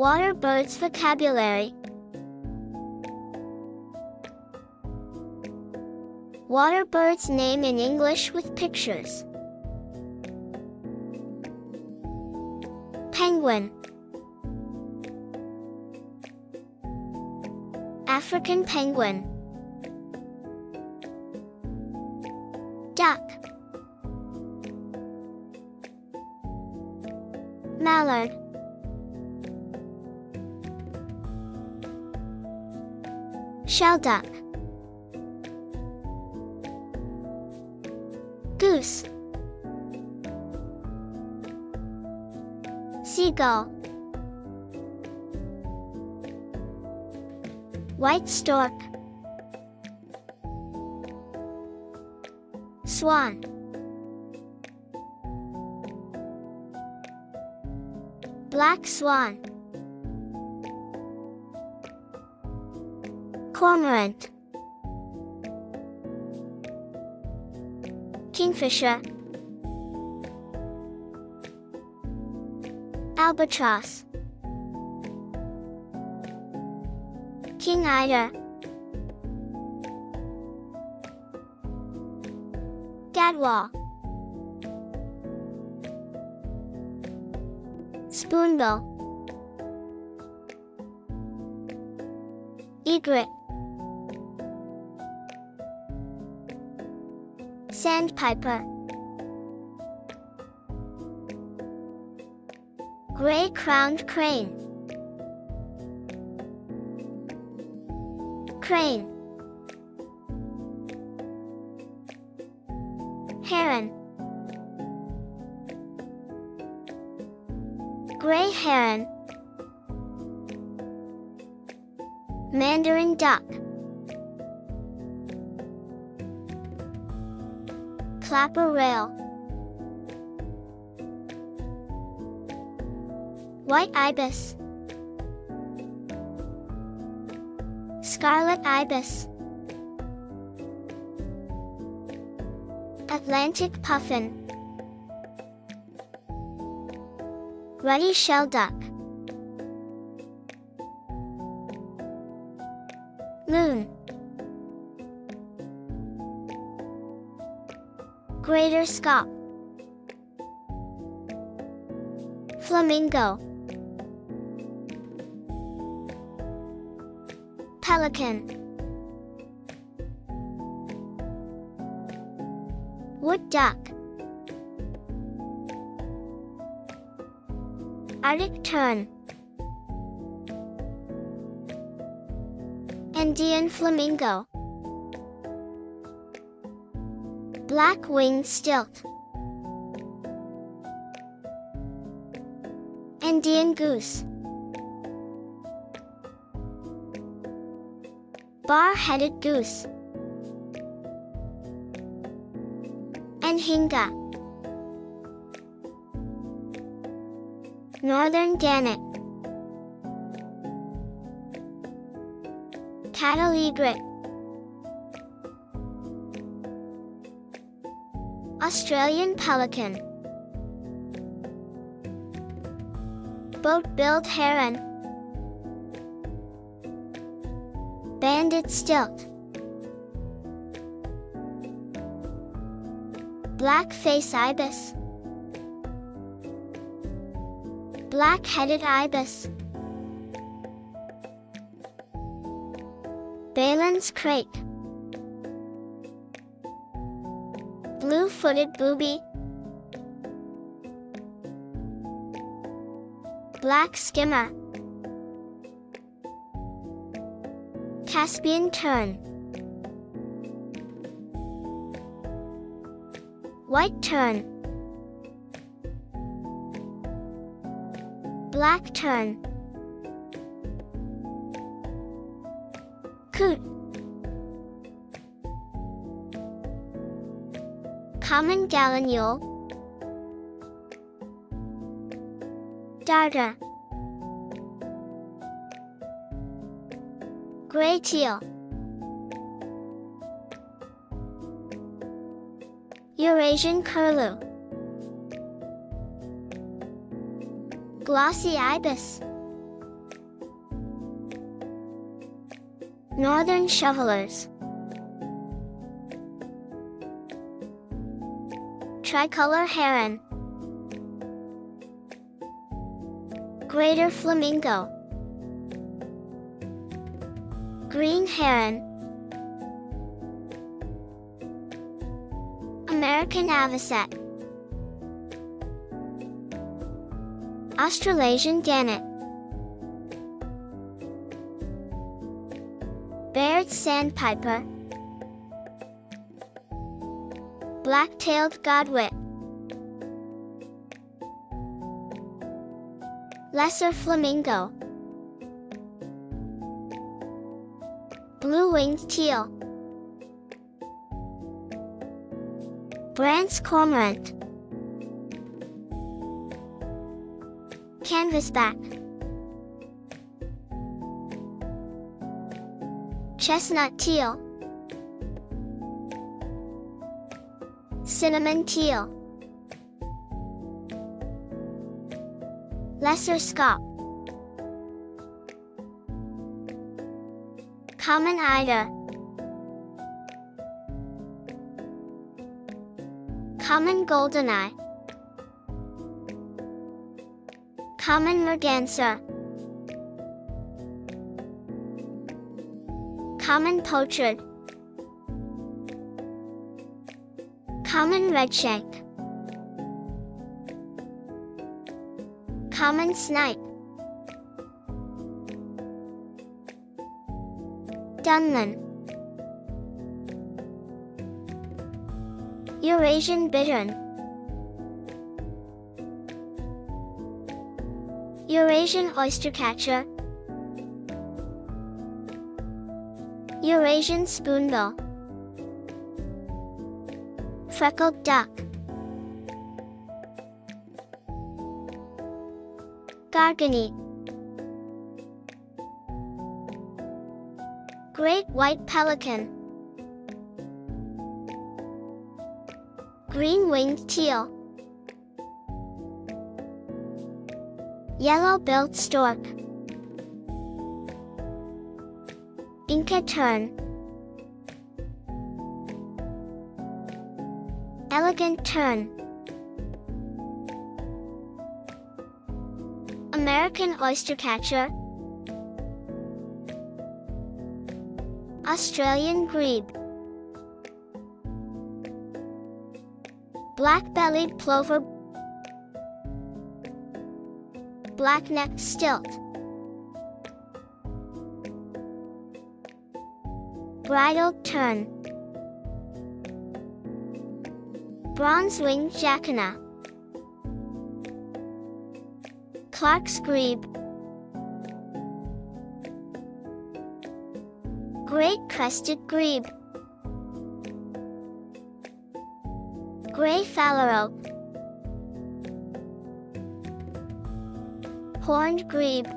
Water birds vocabulary. Water birds name in English with pictures. Penguin, African penguin. Duck, mallard, shelduck, goose, seagull, white stork, swan, black swan, cormorant, kingfisher, albatross, king eider, gadwall, spoonbill, egret, sandpiper, gray-crowned crane, crane, heron, gray heron, mandarin duck, clapper rail, white ibis, scarlet ibis, Atlantic puffin, ruddy shelduck, loon, greater scaup, flamingo, pelican, wood duck, Arctic tern, Andean flamingo, black-winged stilt, Andean goose, bar-headed goose, Anhinga, northern gannet, cattle egret, Australian pelican, boat-billed heron, banded stilt, black-face ibis, black-headed ibis, Balin's crake, blue-footed booby, black skimmer, Caspian tern, white tern, black tern, coot, common gallinule, darter, gray teal, Eurasian curlew, glossy ibis, Northern shovelers. Tricolor heron. Greater flamingo. Green heron. American avocet. Australasian gannet. Baird's sandpiper. Black-tailed godwit. Lesser flamingo. Blue-winged teal. Brandt's cormorant. Canvasback. Chestnut teal. Cinnamon teal. Lesser scaup. Common eider. Common goldeneye. Common merganser. Common pochard. Common redshank. Common snipe. Dunlin. Eurasian bittern. Eurasian oystercatcher. Eurasian spoonbill. Freckled duck. Garganete. Great white pelican. Green-winged teal. Yellow-billed stork. Inca tern. Elegant tern. American oystercatcher. Australian grebe. Black-bellied plover. Black-necked stilt. Bridled tern. Bronze-winged jacana. Clark's grebe. Great crested grebe. Gray phalarope. Horned grebe.